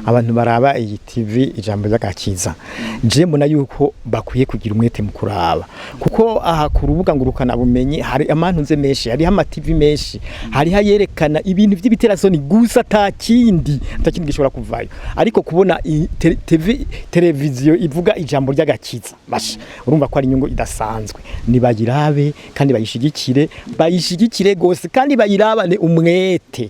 abantu baraba iyi TV ijambo ry'agakiza je mbona yuko bakwiye kugira umwete mu kuraba kuko aha ku rubuga ngurukana bumenyi hari amantuze menshi hari ama TV menshi hari hayerekana ibintu by'ibiterasoni gusa takindi gishobora kuvayo ariko kubona televiziyo ivuga ijambo ry'agakiza basha urumva ko ari inyungu idasanzwe nibagirabe kandi bayishigikire gose kandi bayirabane umwete.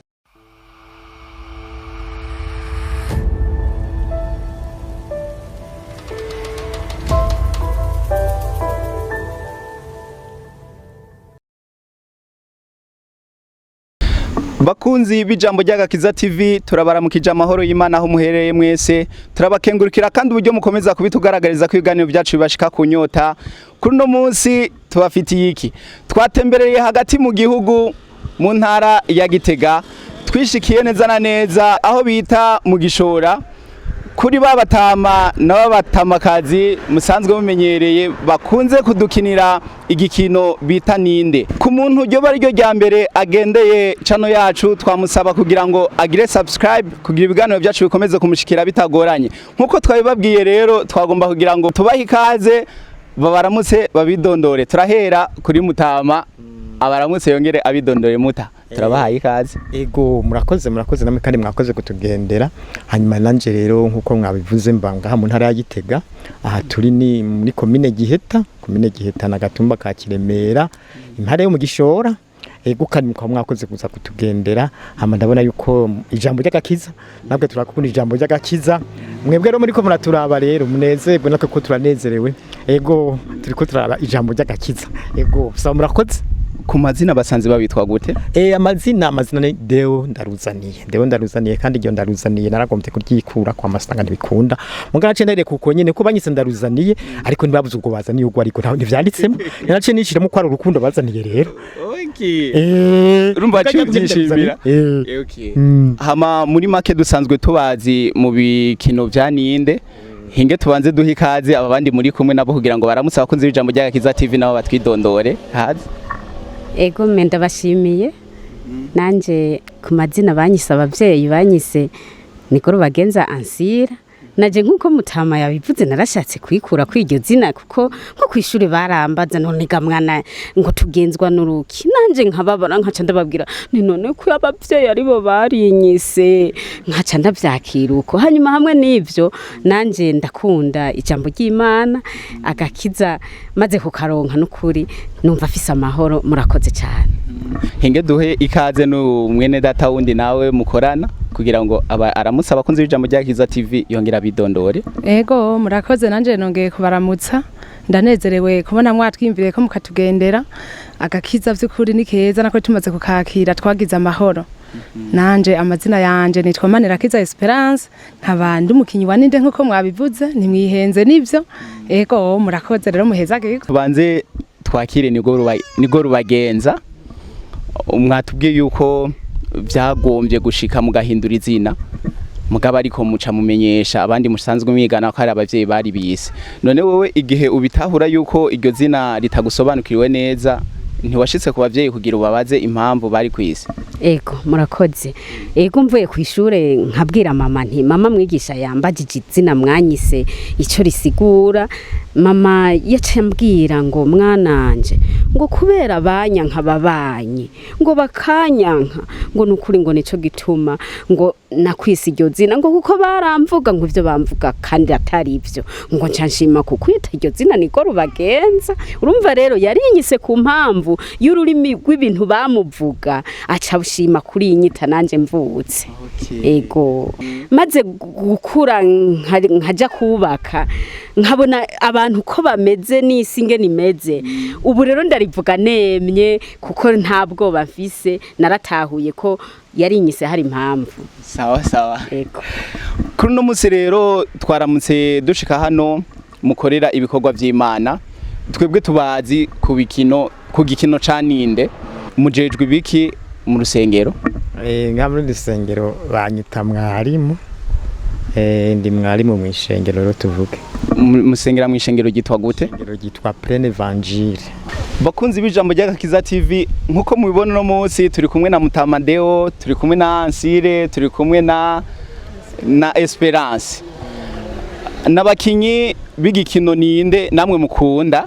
Bakunzi b'ijambo ry'agakiza TV turabaramukije amahoro y'Imana aho muhereye mwese turabakengurukira kandi uburyo mukomeza kubitugaragariza ko ibiganiro byacu bibashika kunyota kuri no munsi tubafitiye iki twatembereye hagati mu gihugu mu ntara ya Gitega twishikiye neza na neza aho bita mu Gishora kuri babatama n'abatamakazi musanzwe mumenyereye bakunze kudukinira igikino bita Ninde. Ku muntu ryo bari ryo rya mbere agendeye channel yacu twamusaba kugira ngo agire subscribe kugira ibiganiro byacu bikomeze kumushikira bitagoranye. Nkuko twabibabwiye rero twagomba kugira ngo tubahe ikaze babaramutse babidondore. Turahera kuri Mutama abaramutse yongere abidondore Muta. Turabahaye ikaze. Ego murakoze namwe kandi mwakoze kutugendera hanyuma nanje rero nkuko mwabivuze mbanga mu ntara ya Gitega aha turi ni muri komine Giheta na Gatumba ka Kiremera impare yo mu Gishora ego kandi mwakoze kuza kutugendera hama ndabona yuko ijambo ry'agakiza nabwe turakubona ijambo ry'agakiza mwebwe rero muri ko muraturaba rero munezerwe nako ko turanezerewe ego turiko turaba ijambo ry'agakiza ego saba murakoze. Ku mazina basanze babitwa gute? Amazina ni Deo ndaruzaniye kandi iyo ndaruzaniye naragombye kuryikura kwa masanga ntibikunda mugana cenere kuko nyene ko banyise ndaruzaniye ariko ntibabuze ubwo bazaniye ubwo ariko ntaho ntivyanditsemo narace nishiramo ko ari urukundo bazaniye rero. Okay. Urumva cyubyishimira. Okay. Hama muri make dusanzwe tubazi mu bikino bya Ninde hinge tubanze duha ikaze abandi muri kumwe nabo kugira ngo baramutse abakunzi b'ijambo ry'agakiza TV nabo batwidondore hazi. Ego menda bashimiye nanje ku mazina banyise abavyeyi banyise Nikoro bagenza Ansira naje nkuko Mutama yabivuze narashatse kwikura kwiryo zina kuko nko kwishuri barambaza none gamwana ngo tugenzwa n'uruki nanje nkababara nkaca ndababwira ni none ko abavyeyi aribo barinyise nkaca ndavyakiruko hanyuma hamwe n'ivyo nanje ndakunda ijambo ry'Imana agakiza maze kukaronka n'ukuri numva afise amahoro murakoze cyane. Hinge duhe ikaze no mwene data wundi nawe mukorana kugira ngo aramutse abakunzi b'ijambo ry'agakiza TV yongera bidondore. Ego murakoze nanje nongeye kubaramutsa ndanezerewe kubona mwatwimvire ko mukatugendera agakiza vy'ukuri ni keza nako tumaze kukakira twagize amahoro. Nanje amazina yanje nitwa Manirakiza Esperance nkabandi umukinyi wa Ninde nkuko mwabivuze nimwihenze nivyo. Ego murakoze rero muhezage tubanze twakire nigo rubagenza mwatubwiye yuko byagombye gushika mugahindura izina mugaba ariko muca mumenyesha abandi musanzwe mwigana ko ari abavyeyi bari bise none wowe igihe ubitahura yuko iryo zina ritagusobanukiriwe neza ntiwashitse ku bavyeyi kugira ubabaze impamvu bari kwise? Ego murakoze ego mvuye ku ishure nkabwira mama nti mama mwigisha yambajije izina mwanyise ico risigura mama yacambwira ngo mwananje ngo kubera banyanka babanye ngo bakanyanka ngo nukuri ngo nico gituma ngo nakwisi iryo zina ngo kuko baramvuga ngo ivyo bamvuga kandi atari ivyo ngo ncanshima kukwita iryo zina niko rubagenza urumva rero yarinyise ku mpamvu y'ururimi rw'ibintu bamuvuga aca ushima kuri inyita nanje mvutse. Okay. Ego maze gukura nkaja kubaka nkabona abantu ko bameze nisinge nimeze ubu rero ndarivuga nemye kuko ntabwo bafise naratahuye ko yarinyise hari impamvu. Sawa. Ego kuri no munsi rero twaramutse dushika hano mukorera ibikorwa by'Imana twebwe tubazi ku gikino ca Ninde mujejwe ibiki mu rusengero? Nka muri rusengero banyita mwarimu ndi mwarimu mu ishengero rero tuvuge musengera mu ishengero gitwa gute? Ishengero gitwa Pleine Evangile. Bakunzi b'ijambo ry'agakiza TV nkuko mubibona no munsi turi kumwe na Mutama Deo turi kumwe na Ansire turi kumwe na na Esperance n'abakinyi b'igikino Ninde namwe mukunda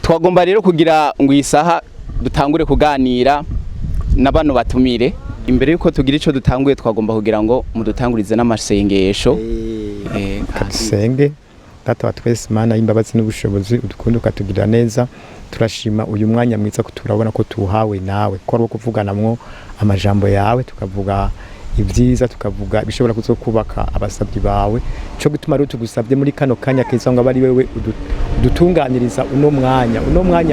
twagomba rero kugira ngo isaha dutangure kuganira n'abantu batumire imbere yuko tugira ico dutanguye twagomba kugira ngo mudutangurize n'amasengesho kadusenge data wa twese Imana y'imbabazi n'ubushobozi udukunda ukatugira neza turashima uyu mwanya mwiza kuturabona ko tuhawe nawe ko ari kuvuganamwo amajambo yawe tukavuga ibyiza tukavuga bishobora kuzokubaka abasabyi bawe cyo gutuma rero tugusabye muri kano kanya keza ngo abari wewe udutunganiriza uno mwanya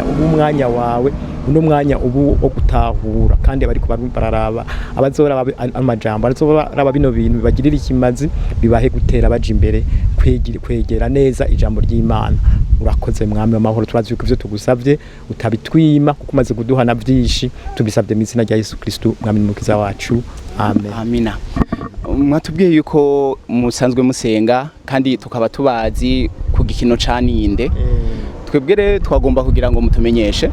ubu mwanya wawe uno mwanya ubu wo gutahura kandi abari bararaba abazora amajambo abazora bino bintu bibagirira ikimazi bibahe gutera baje imbere kwegera neza ijambo ry'Imana urakoze mwami w'amahoro turazi yuko ivyo tugusabye utabitwima kuko umaze kuduhana byinshi tubisabye mu izina rya Yesu Kristo mwami n'umukiza wacu amen. Amina. Mwatubwiye yuko musanzwe musenga kandi tukaba tubazi ku gikino ca Ninde. Twebwe rero twagomba kugira ngo mutumenyeshe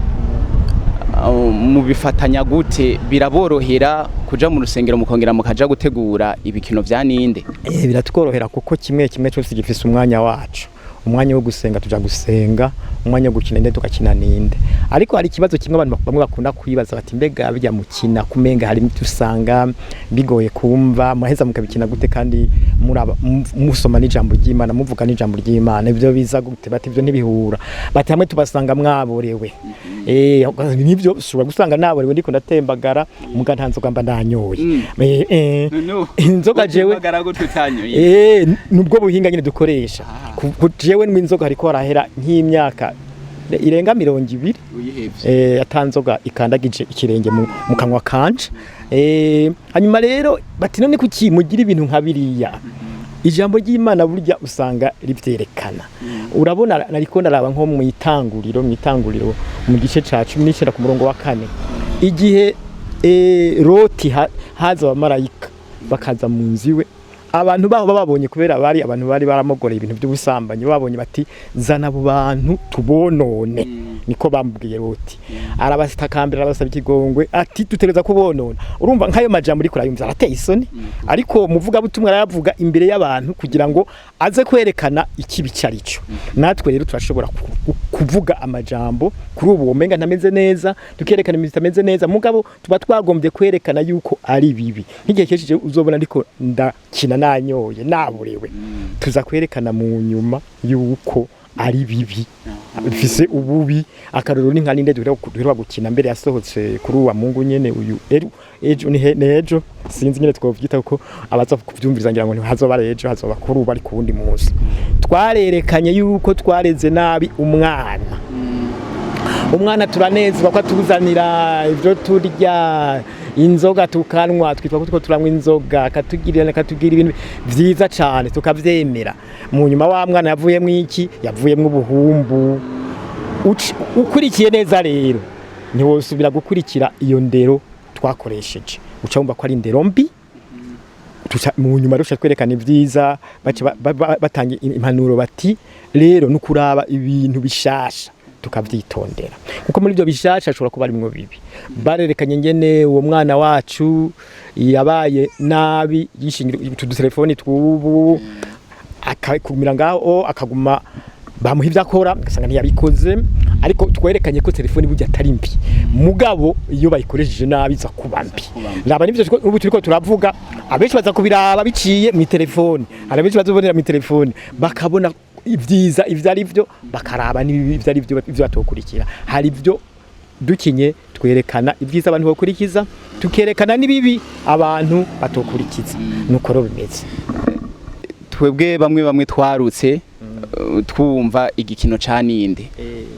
mubifatanya gute biraborohera kuja mu rusengero mukongera mukaja gutegura ibikino vya Ninde. Biratworohera kuko kimwe cyose gifise umwanya wacu. Umwanya wo gusenga tuja gusenga, umwanya wo gukina Ninde tukakina Ninde. Ariko hari ikibazo kimwe abantu bamwe bakunda kwibaza bati mbega bijya mukina kumenga hari tusanga bigoye kumva muheza mukabikina gute kandi muraba musoma n'ijambo ry'Imana muvuga n'ijambo ry'Imana ivyo biza gute bati ivyo ntibihura bati hamwe tubasanga mwaborewe nivyo ushobora gusanga naborewe ndiko ndatembagara muga ntanzoga mba ndanyoye inzoga jewe nubwo buhinga nyine dukoresha jewe n'inzoga hariko harahera nk'imyaka irenga 200 atanzoga ikandagije ikirenge mu kanwa kanje hanyuma rero bati none kuki mugira ibintu nka biriya ijambo ry'Imana burya usanga rivyerekana urabona nariko naraba nko mu itanguriro mu gice ca 19 ku murongo wa 4 igihe Loti haza abamarayika bakaza mu nziwe abantu baho babonye kubera abantu bari baramogoreye ibintu by'ubusambanyi babonye bati zana abo bantu tubonone niko bambwiye Loti arabasitakambira arabasaba ikigongwe ati tutereza kubonona urumva nkayo majambo uri kurayumva arateye isoni ariko muvuga butumwa aravuga imbere y'abantu kugira ngo aze kwerekana ikibicarico natwe rero turashobora kuvuga amajambo kuri ubu womenga ntameze neza tukerekana imizita ameze neza mugabo tuba twagombye kwerekana yuko ari bibi nk'igihe kesije uzobona ariko ndakina nanyoye naborewe tuza kwerekana mu nyuma yuko ari bibi bifise ububi akaroro ni nka Ninde duheruka gukina mbere yasohotse kuri uwa Mungu nyene uyu ejo nejo sinzi nyene twovyita kuko abaza kuvyumviriza ngira ngo ntihazoba ejo hazoba kuri ubu ari ku wundi munsi twarerekanye yuko twareze nabi umwana turanezwa ko atuzanira ivyo turya inzoga tukanwa twitwa ko turamwe inzoga katugirira ibintu vyiza cyane tukavyemera mu nyuma wa mwana yavuyemwe iki yavuyemwe ubuhumbu ukurikiye neza rero ntiwosubira gukurikira iyo ndero twakoresheje uca wumva ko ari indero mbi mu nyuma rusha twerekana ivyiza batangiye impanuro bati rero nukuraba ibintu bishasha tukavyitondera kuko muri byo bishasha ashobora kuba arimwo bibi barerekanye ngene uwo mwana wacu yabaye nabi yishingira ututelefoni twubu akakumira ngaho akaguma bamuha ivyo akora ugasanga ntiyabikoze ariko twerekanye ko telefoni burya atari mbi mugabo iyo bayikoresheje nabi za kuba mbi raba nivyo ubu turiko turavuga abenshi baza kubiraba biciye mu telefoni abenshi bazobonera mu telefoni bakabona ibyiza ivyo ari byo bakaraba n'ibyo ari byo ivyo batokurikira hari byo dukinye twerekana ibyiza abantu bakurikiza tukerekana nibibi abantu batokurikiza nuko ro bimeze twebwe bamwe twarutse twumva igikino ca Ninde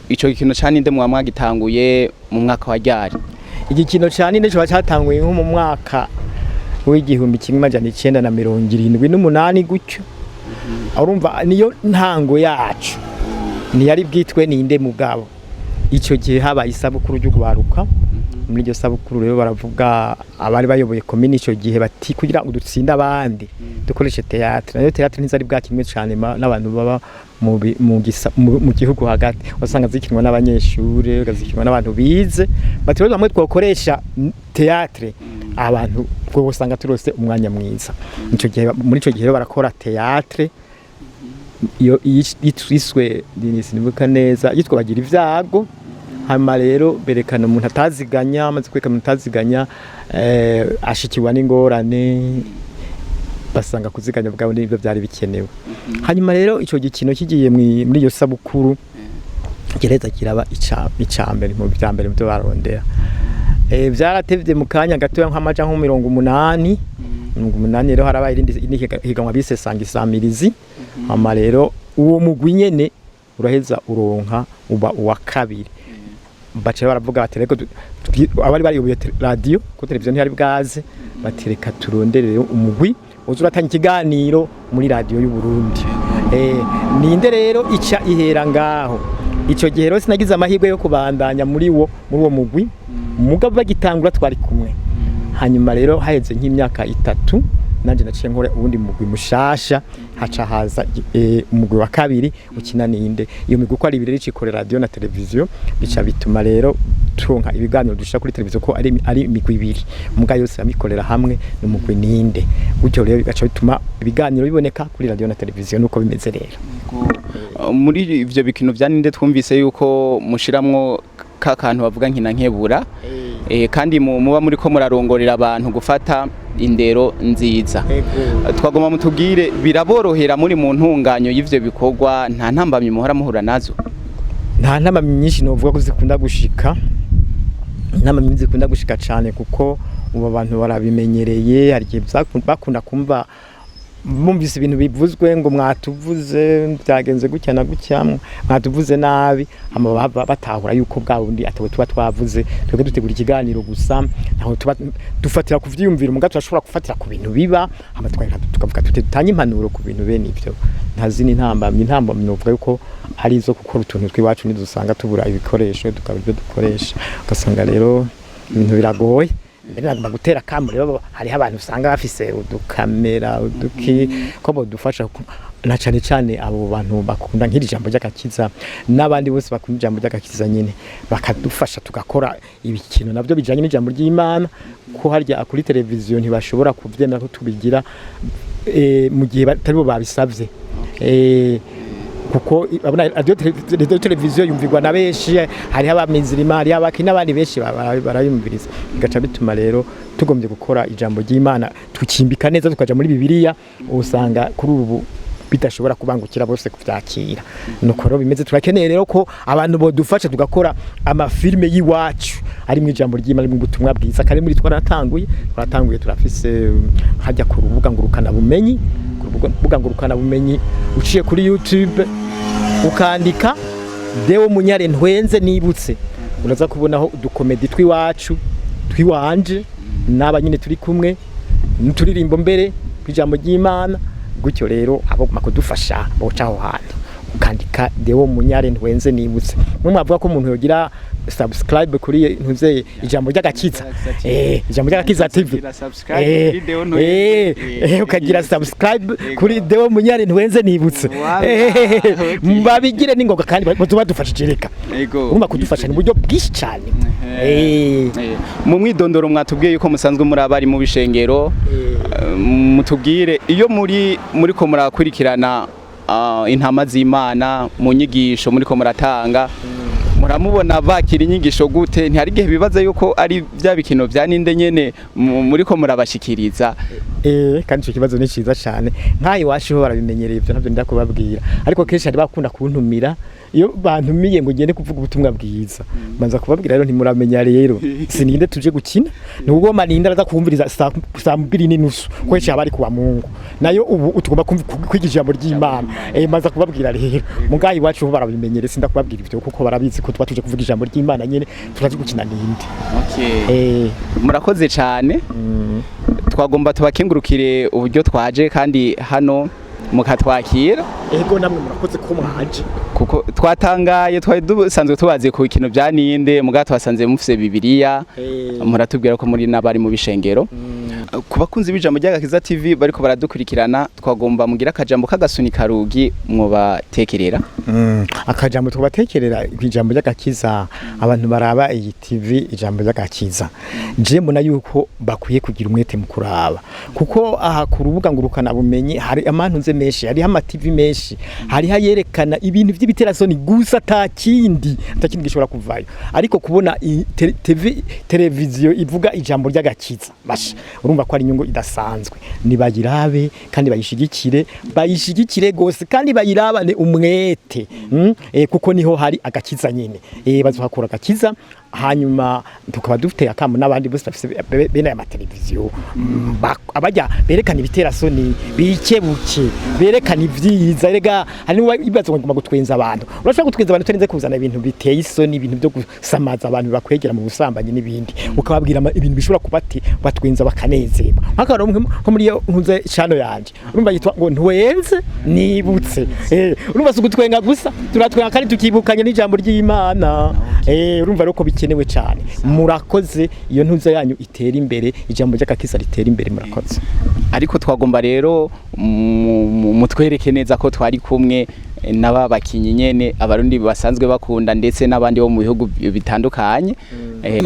ico gikino ca Ninde mu mwagitanguye mu mwaka wa ryari igikino ca Ninde cyo cyatanguye nko mu mwaka w'igihumbi 1978 gutyo urumva niyo ntango yacu niyari bwitwe Ninde mugabo icyo gihe habaye isabukuru ryo kubaruka muri iryo sabukuru rero baravuga abari bayoboye komini icyo gihe bati kugira ngo dutsinde abandi dukoreshe teatre nayo teatre ntizari bwakimwe cyane n'abantu baba mu gihugu hagati wasanga zikinwa n'abanyeshure gazikinwa n'abantu bize bati rero bamwe twokoresha teatre abantu bwo usanga turose umwanya mwiza nico gihe muri ico gihe barakora théâtre iyo yitwiswe sinibuka neza yitwa bagira ivyago hama rero berekana umuntu ataziganya amaze kweka umuntu ataziganya ashikiwa n'ingorane basanga kuziganya bwabo n'ibyo byari bikenewe hanyuma rero ico gikino kigiye muri iyo sabukuru gereza kiraba icambere mu byambere byo barondera byaratevye mu kanya gato nk'amaja nko 180 rero harabaye irindi higanwa bise sanga isamirizi hama rero uwo mugwi nyene uraheza uronka uba uwa kabiri bace baravuga bati reko abari bari radio ko televiziyo ntiyari bwaze batereka turonderere umugwi uzuratanga ikiganiro muri radio y'u Burundi ninde rero ica ihera ngaho ico gihe rero sinagize amahirwe yo kubandanya muri uwo mugwi mugabo bagitangura twari kumwe hanyuma rero haheze nk'imyaka 3 nanje naciye nkore ubundi mugwi mushasha haca haza umugwi wa kabiri ukina Ninde iyo migwi ko ari ibiri ricikore radio na televiziyo bica bituma rero turonka ibiganiro dushaka kuri televiziyo ko ari imigwi ibiri muga yose amikorera hamwe n'umugwi Ninde gutyo rero bigaca bituma ibiganiro biboneka kuri radio na televiziyo nuko bimeze rero muri ivyo bikino vya Ninde twumvise yuko mushiramwo kakantu bavuga nkina nkebura kandi muba muri ko murarongorera abantu gufata indero nziza twagoma mutubwire biraborohera muri mu ntunganyo y'ivyo bikorwa nta ntambamye muhora muhura nazo nta ntambamye nyinshi novuga ko zikunda gushika ntambamye zikunda gushika cyane kuko ubu abantu barabimenyereye hari bakunda kumva bumvise ibintu bivuzwe ngo mwatuvuze byagenze gutya na gutya mwatuvuze nabi hama batahura yuko bwa bundi atawe tuba twavuze twebwe dutegura ikiganiro gusa naho tuba dufatira ku vyiyumviro mugato ashobora gufatira ku bintu biba hama tukavuga tutanye impanuro ku bintu bene ivyo ntazini intambamye novuga yuko ari izo gukora utuntu twiwacu nidusanga tubura ibikoresho tukabyo dukoresha ugasanga rero ibintu biragoye ndagomba gutera kamwe rero hari abantu usanga bafise udukamera uduki ko bodufasha na cyane abo bantu bakunda nk'iri jambo ry'agakiza n'abandi bose bakunda ijambo ry'agakiza nyine bakadufasha tugakora ibikino navyo bijanye n'ijambo ry'Imana ko harya kuri televiziyo ntibashobora kuvyemera ko tubigira mu gihe batari bo babisavye kuko abona radio televiziyo yumvirwa na benshi hari abamizirima hari abakina abandi benshi barayumviriza bigaca bituma rero tugombye gukora ijambo ry'Imana tukimbika neza tukaja muri Bibiliya usanga kuri ubu bidashobora kubangukira bose kuvyakira nuko rero bimeze turakeneye rero ko abantu bodufasha tugakora amafilme yiwacu ari mu ijambo ry'Imana mu butumwa bwiza kare muri twaratanguye turafise hajya ku rubuga ngurukana bumenyi uciye kuri YouTube ukandika Deo Munyare Ntwenze nibutse uraza kubonaho udukomedi twiwanje n'aba nyine turi kumwe n'uturirimbo mbere kwijambo ry'Imana gutyo rero abo makudufasha bocaho hantu ukandika Deo Munyare Ntwenze nibutse mwavuga ko umuntu yogira subscribe kuri ntuze ijambo ry'agakiza ijambo ry'agakiza TV ukagira subscribe kuri Deo Munyare Ntwenze nibutse mbabigire ningoga kandi tuba dufashije reka urumva kudufasha ni buryo bwishi cyane mu mwidondoro mwatubwiye yuko musanzwe muri abari mu bishengero mutubwire iyo muri ko murakurikirana intama z'Imana mu nyigisho muri ko muratanga muramubona bakira inyigisho gute ntihari gihe bibaza yuko ari bya bikino vya Ninde nyene muri ko murabashikiriza kandi cyo kibazo ni ciza cyane nkayi washiho barabimenyereye ibyo ntabyo ndakubabwira ariko kenshi ari bakunda kuntumira iyo bantumiye ngo ngende kuvuga ubutumwa bwiza manza kubabwira rero ntimuramenya rero sininde tuje gukina nubwo Ninde araza kumviriza saa 2:30 kwecha abari kuwa Mungu nayo ubu utugomba kwigisha ijambo ry'Imana manza kubabwira rero mugayi wacu barabimenyereye sinda kubabwira ibyo kuko barabizi ko twatuje kuvuga ijambo ry'Imana nyene turaje gukina Ninde murakoze cyane twagomba tubakengurukire uburyo twaje kandi hano mukatwakira ego namwe murakoze ko mwaje kuko twatangaye twari dusanzwe tubaze ku bikino bya Ninde muga twasanze mufise Bibiliya muratubwira ko muri nabari mu bishengero ku bakunzi b'ijambo ry'agakiza TV bariko baradukurikirana twagomba mugira akajambo k'agasunika rugi mwobatekerera. Akajambo tubatekerera kw'ijambo ry'agakiza abantu baraba iyi TV ijambo ry'agakiza je mbona yuko bakwiye kugira umwete mu kuraba kuko aha ku rubuga ngurukana bumenyi hari amantu nze menshi hari ama TV menshi hari hayerekana ibintu vy'ibiterasoni gusa atakindi gishobora kuvayo ariko kubona televiziyo ivuga ijambo ry'agakiza basha urumva ko ari inyungu idasanzwe nibagirabe kandi bayishigikire gose kandi bayirabane umwete kuko niho hari agakiza nyine bazohakura agakiza hanyuma tukaba dufite akamu n'abandi bose bafise bene aya televiziyo abajya berekana ibiterasoni bikebuke berekana ivyiza rega hari ibibazo ngomba gutwenza abantu urashaka gutwenza abantu turenze kuzana ibintu biteye isoni ibintu byo gusamaza abantu bakwegera mu busambanyi n'ibindi ukababwira ibintu bishobora kubati batwenza bakanezerwa nk'akantu nko muri nkunze chano yanje urumva yitwa ngo ntwenze nibutse urumva sugutwenga gusa turatwenga kandi tukibukanye n'ijambo ry'Imana urumva roko bikenewe cyane murakoze iyo ntuza yanyu itera imbere ijambo ry'agakiza ritera imbere murakoze ariko twagomba rero mutwereke neza ko twari kumwe n'ababakinyi nyene abarundi basanzwe bakunda ndetse n'abandi bo mu bihugu bitandukanye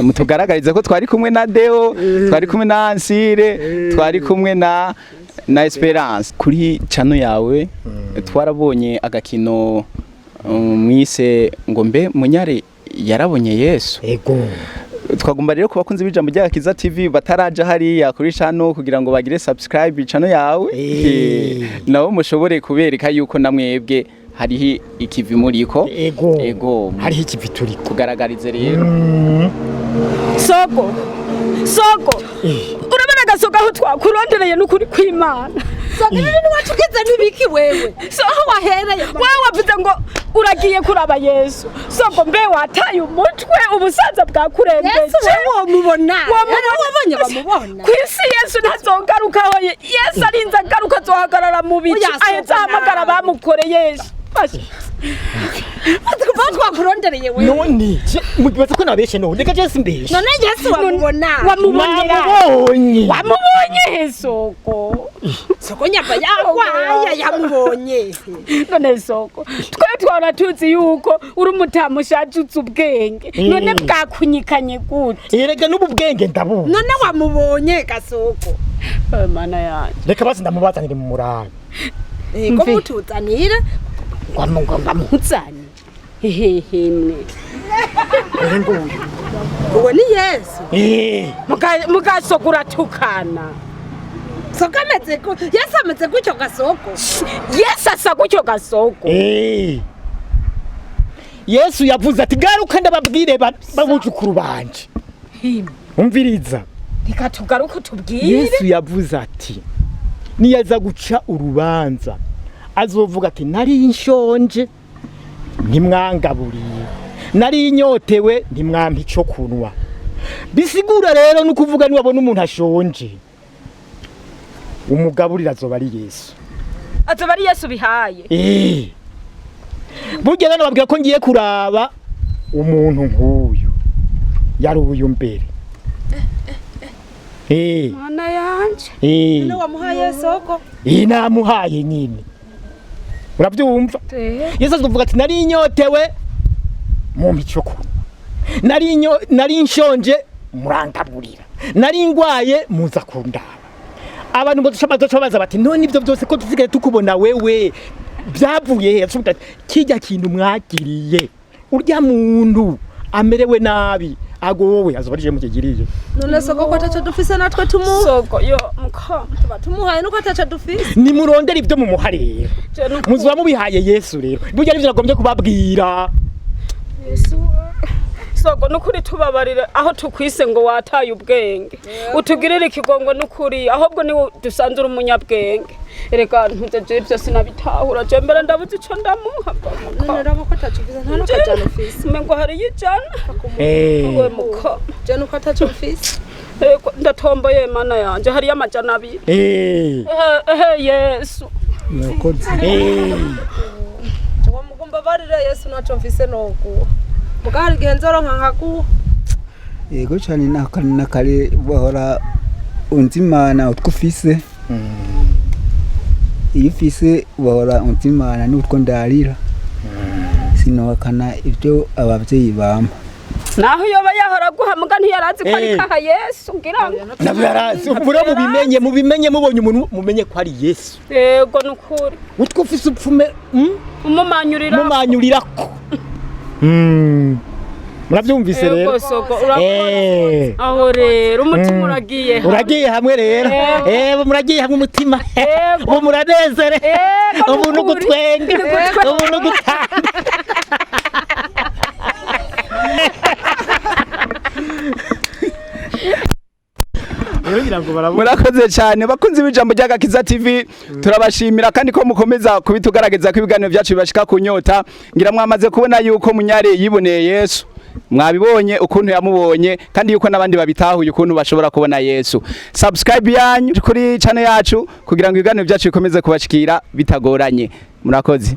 mutugaragarize ko twari kumwe na Deo twari kumwe na Ansire twari kumwe na Esperance kuri channel yawe twarabonye agakino mwise ngo mbe munyare yarabonye Yesu ego twagomba rero kubakunzi b'ijambo ry'agakiza TV bataraja hariya kuri channel kugira ngo bagire subscribe channel yawe nabo mushobore kubereka yuko namwebwe hariho ikivi muriko ego hariho ikivi turi kugaragarize rero Soko urabona gasoga aho twakurondereye n'ukuri kw'Imana Soko nini watugize nibiki wewe so aho wahereye wewe wavuze ngo uragiye kuraba Yesu Soko mbe wataye umutwe ubusaza bwakurembeje Yesu wewe wamubona wabonye bamubona kwisi Yesu ntazogarukaho Yesu arinze agaruka zohagarara mu bici aheza hamagara bamukoreye twakurondereye wewe none mubibaza ko nabeshe none reka je simbeshe none Yesu wamubonye Soko nyamba yakwaya yamubonye none Soko twe twara tuzi yuko uri umutamushaje ubwenge none bwakunyikanye gute erega n'ubu bwenge ndabona none wamubonye gasoko mana yanje reka basi ndamubazanire mu muranga ko mutuzanire ngomba muzane hehemwe uwo ni Yesu mugasogura tukana Soko ameze ko Yesu ameze gutyo gasoko Yesu asa gutyo gasoko Yesu yavuze ati garuka ndababwire babujukuru banje umviriza reka tugaruka tubwire Yesu yavuze ati niyaza guca urubanza azovuga ati nari inshonje ntimwangaburiye nari inyotewe ntimwampa ico kunwa bisigura rero no kuvuga ni wabona umuntu ashonje umugaburira azoba ari Yesu bihaye burya none babwira ko ngiye kuraba umuntu nk'uyu yari uyu mbere mana yanje none wamuhaye Soko namuhaye nyine urabyumva Yesu avuga ati nari inyotewe mu micoko nari inshonje murangaburira nari ngwaye muza kundaba abantu ngo dushamaza bati none ibyo byose ko tuzigaye tukubona wewe byavuye yasubita kijya kintu mwagiriye urya muntu amerewe nabi agowe azobarije mukigiriye none Soko ko ataca dufise natwe Soko yo mko tumuhaye nuko ataca dufise ni murondera ibyo mu muharero muzuba mubihaye Yesu rero burya nivyo nagombye kubabwira Yesu Soko nukuri tubabarire aho tukwise ngo wataye ubwenge utugirire ikigongo nukuri ahubwo ni dusanzura umunyabwenge ereka ntuzeje ibyo sinabitahura je mbere ndabuze ico ndamuha none rabo ko atacuviza nta nuko cyane office mengo hari yijana we muko je nuko atacuviza ndatomboye mana yanje hari amajana abiri Yesu nakoze ngo mugomba barire Yesu naco mfise noku mugari genzoro nkankaku yego cyane nakare bahora unzi Imana utwo ufise iyo ufise wahora unzi Imana n'utwo ndarira sinokana ibyo abavyeyi bampa naho yoba yahora guhamuga ntiyarazi ko ari kaha Yesu ngira ngo nabyo yarazi ubure mubimenye mubonye umuntu mumenye ko ari Yesu yego nukuri utwo ufise upfume umumanyurirako murabyumvise rero aho rero umutima uragiye hamwe rero muragiye hamwe umutima ubu muranezere ubu n'ugutwenga ubu n'ugutanga murakoze cyane bakunzi b'ijambo ry'agakiza TV turabashimira kandi ko mukomeza kubitugaragaza ko ibiganiro byacu bibashika kunyota ngira mwamaze kubona yuko munyare yiboneye Yesu mwabibonye ukuntu yamubonye kandi yuko nabandi babitahuye ukuntu bashobora kubona Yesu subscribe yanyu kuri channel yacu kugira ngo ibiganiro byacu bikomeze kubashikira bitagoranye murakoze